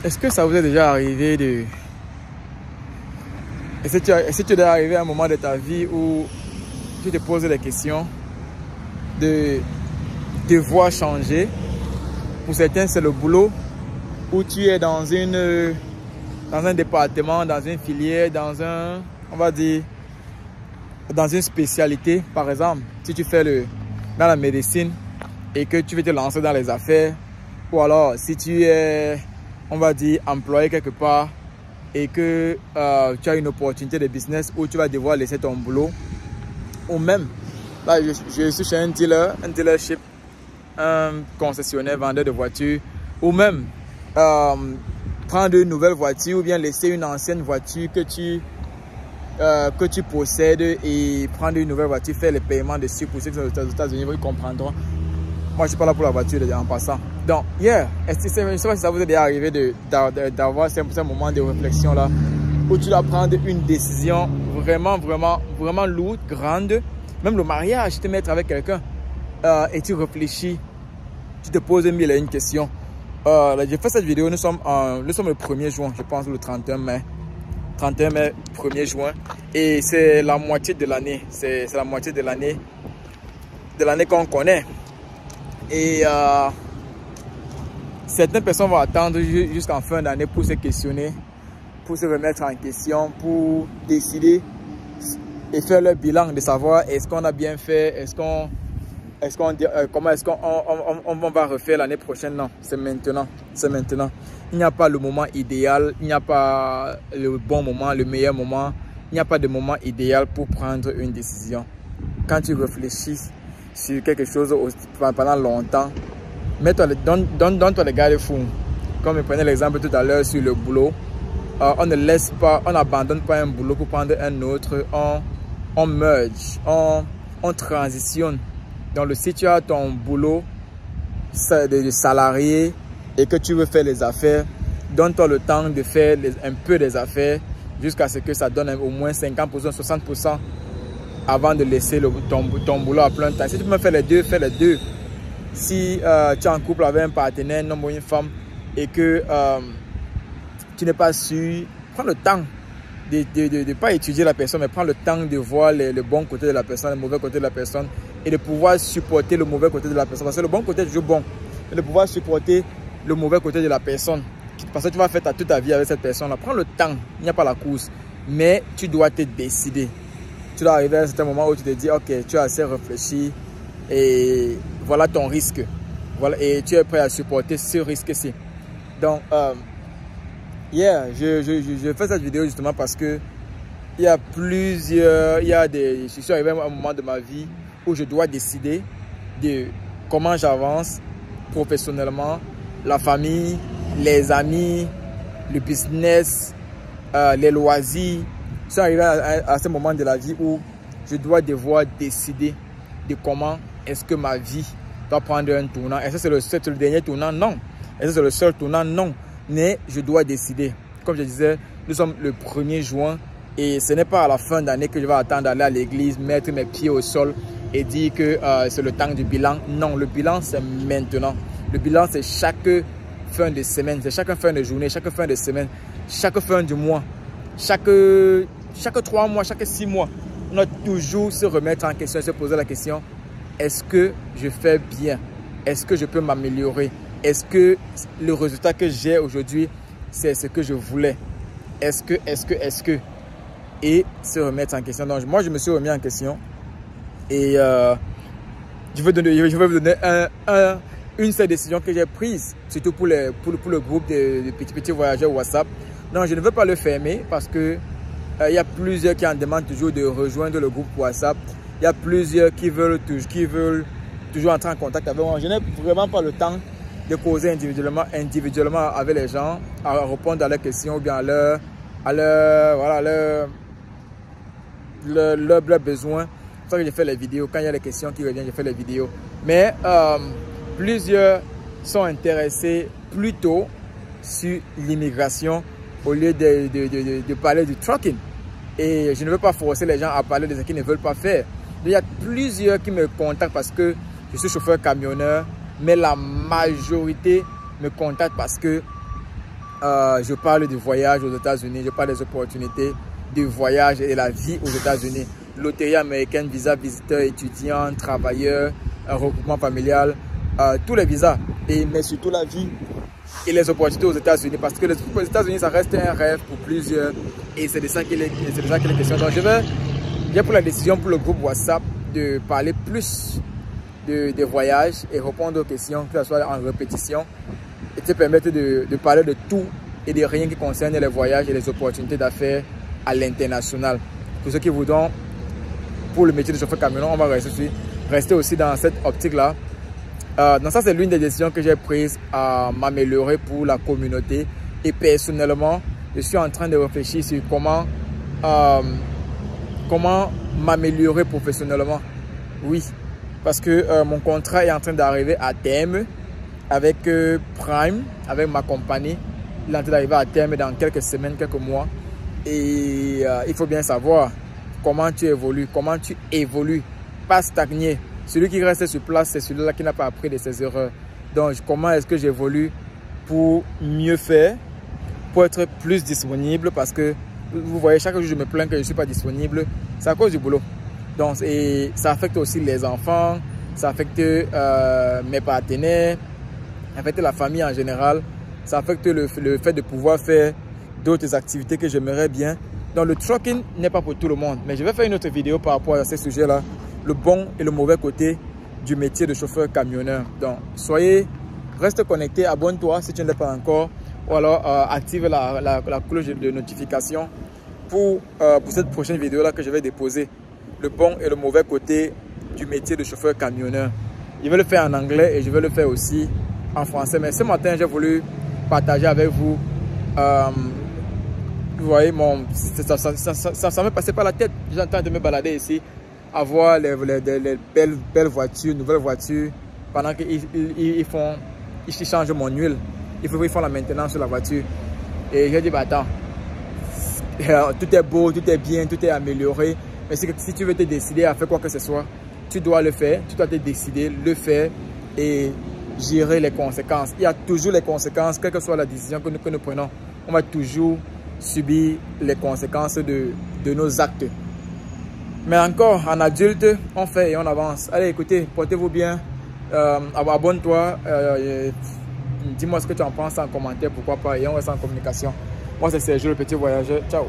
Est-ce que ça vous est déjà arrivé de... Est-ce que tu es déjà arrivé à un moment de ta vie où tu te poses des questions de devoir changer? Pour certains, c'est le boulot, où tu es dans un département, dans une filière, on va dire, dans une spécialité. Par exemple, si tu fais dans la médecine et que tu veux te lancer dans les affaires, ou alors si tu es, on va dire, employé quelque part et que tu as une opportunité de business où tu vas devoir laisser ton boulot, ou même, là je suis chez un dealership, un concessionnaire, vendeur de voitures, ou même prendre une nouvelle voiture ou bien laisser une ancienne voiture que tu possèdes et prendre une nouvelle voiture, faire les paiements dessus. Pour ceux qui sont aux États-Unis, ils comprendront. Moi, je suis pas là pour la voiture en passant. Donc, je ne sais pas si ça vous est déjà arrivé d'avoir ce moment de réflexion là, où tu dois prendre une décision vraiment lourde, grande. Même le mariage, te mettre avec quelqu'un et tu réfléchis, tu te poses mille et une questions. J'ai fait cette vidéo, nous sommes le 1er juin, je pense, le 31 mai. 31 mai, 1er juin. Et c'est la moitié de l'année. C'est la moitié de l'année qu'on connaît. Et certaines personnes vont attendre jusqu'en fin d'année pour se questionner, pour se remettre en question, pour décider et faire leur bilan de savoir est-ce qu'on a bien fait, comment est-ce qu'on va refaire l'année prochaine. Non, c'est maintenant. Il n'y a pas le moment idéal, il n'y a pas le bon moment, le meilleur moment. Il n'y a pas de moment idéal pour prendre une décision. Quand tu réfléchis sur quelque chose pendant longtemps, donne-toi les garde-fous. Comme je prenais l'exemple tout à l'heure sur le boulot, on n'abandonne pas un boulot pour prendre un autre. On merge, on transitionne. Donc, si tu as ton boulot de salarié et que tu veux faire les affaires, donne-toi le temps de faire un peu des affaires jusqu'à ce que ça donne au moins 50%, 60% avant de laisser ton boulot à plein temps. Si tu peux faire les deux, fais les deux. Si tu es en couple avec un partenaire, un homme ou une femme, et que tu n'es pas sûr, prends le temps de ne pas étudier la personne, mais prends le temps de voir le bon côté de la personne, le mauvais côté de la personne, et de pouvoir supporter le mauvais côté de la personne. Parce que le bon côté est toujours bon, et de pouvoir supporter le mauvais côté de la personne. Parce que tu vas faire toute ta vie avec cette personne-là. Prends le temps, il n'y a pas la course, mais tu dois te décider. Tu dois arriver à un certain moment où tu te dis, ok, tu as assez réfléchi, et voilà ton risque. Voilà, et tu es prêt à supporter ce risque-ci. Donc, je fais cette vidéo justement parce que je suis arrivé à un moment de ma vie où je dois décider de comment j'avance professionnellement, la famille, les amis, le business, les loisirs. Je suis arrivé à ce moment de la vie où je dois devoir décider de comment est-ce que ma vie doit prendre un tournant. Est-ce que c'est le dernier tournant? Non. Est-ce que c'est le seul tournant? Non. Mais je dois décider. Comme je disais, nous sommes le 1er juin et ce n'est pas à la fin d'année que je vais attendre d'aller à l'église, mettre mes pieds au sol et dire que c'est le temps du bilan. Non, le bilan c'est maintenant. Le bilan c'est chaque fin de semaine, c'est chaque fin de journée, chaque fin de semaine, chaque fin du mois, chaque 3 mois, chaque 6 mois. On doit toujours se remettre en question, se poser la question, est-ce que je fais bien? Est-ce que je peux m'améliorer? Est-ce que le résultat que j'ai aujourd'hui, c'est ce que je voulais? Est-ce que? Et se remettre en question. Donc, moi, je me suis remis en question. Et je vais vous donner une seule décision que j'ai prise, surtout pour le groupe de petits voyageurs WhatsApp. Non, je ne veux pas le fermer parce que il y a plusieurs qui en demandent toujours de rejoindre le groupe WhatsApp. Il y a plusieurs qui veulent toujours entrer en contact avec moi. Je n'ai vraiment pas le temps de causer individuellement avec les gens, à répondre à leurs questions ou bien à leurs besoins. C'est pour ça que je fais les vidéos. Quand il y a les questions qui reviennent, je fais les vidéos. Mais plusieurs sont intéressés plutôt sur l'immigration au lieu de parler du trucking. Et je ne veux pas forcer les gens à parler de ce qu'ils ne veulent pas faire. Il y a plusieurs qui me contactent parce que je suis chauffeur camionneur, mais la majorité me contacte parce que je parle du voyage aux États-Unis, je parle des opportunités de voyage et de la vie aux États-Unis. Loterie américaine, visa visiteur, étudiant, travailleur, regroupement familial, tous les visas, mais surtout la vie et les opportunités aux États-Unis, parce que les États-Unis, ça reste un rêve pour plusieurs et c'est de ça qu'il est question. Donc j'ai pris la décision pour le groupe WhatsApp de parler plus des voyages et répondre aux questions, que ce soit en répétition, et te permettre de parler de tout et de rien qui concerne les voyages et les opportunités d'affaires à l'international. Pour ceux qui voudront, pour le métier de chauffeur camionneur, on va rester aussi dans cette optique-là. Donc ça, c'est l'une des décisions que j'ai prises à m'améliorer pour la communauté. Et personnellement, je suis en train de réfléchir sur comment m'améliorer professionnellement. Oui, parce que mon contrat est en train d'arriver à terme avec Prime, avec ma compagnie. Il est en train d'arriver à terme dans quelques semaines, quelques mois. Et il faut bien savoir comment tu évolues, pas stagner. Celui qui reste sur place, c'est celui-là qui n'a pas appris de ses erreurs. Donc, comment est-ce que j'évolue pour mieux faire, pour être plus disponible? Parce que, vous voyez, chaque jour, je me plains que je ne suis pas disponible. C'est à cause du boulot. Donc, et ça affecte aussi les enfants, ça affecte mes partenaires, ça affecte la famille en général. Ça affecte le fait de pouvoir faire d'autres activités que j'aimerais bien. Donc, le trucking n'est pas pour tout le monde. Mais je vais faire une autre vidéo par rapport à ces sujets-là. Le bon et le mauvais côté du métier de chauffeur camionneur. Donc, reste connecté, abonne-toi si tu ne l'es pas encore, ou alors active la cloche de notification pour cette prochaine vidéo là que je vais déposer. Le bon et le mauvais côté du métier de chauffeur camionneur. Je vais le faire en anglais et je vais le faire aussi en français. Mais ce matin, j'ai voulu partager avec vous. Vous voyez, ça me passait par la tête. J'ai en train de me balader ici, à voir les belles voitures, nouvelles voitures, pendant qu'ils changent mon huile. Ils font la maintenance sur la voiture. Et j'ai dit, bah attends, tout est beau, tout est bien, tout est amélioré. Mais si tu veux te décider à faire quoi que ce soit, tu dois le faire, tu dois te décider, le faire et gérer les conséquences. Il y a toujours les conséquences, quelle que soit la décision que nous prenons. On va toujours subir les conséquences de nos actes. Mais encore, en adulte, on fait et on avance. Allez, écoutez, portez-vous bien. Abonne-toi. Dis-moi ce que tu en penses en commentaire, pourquoi pas. Et on reste en communication. Moi, c'est Sergio, le petit voyageur. Ciao.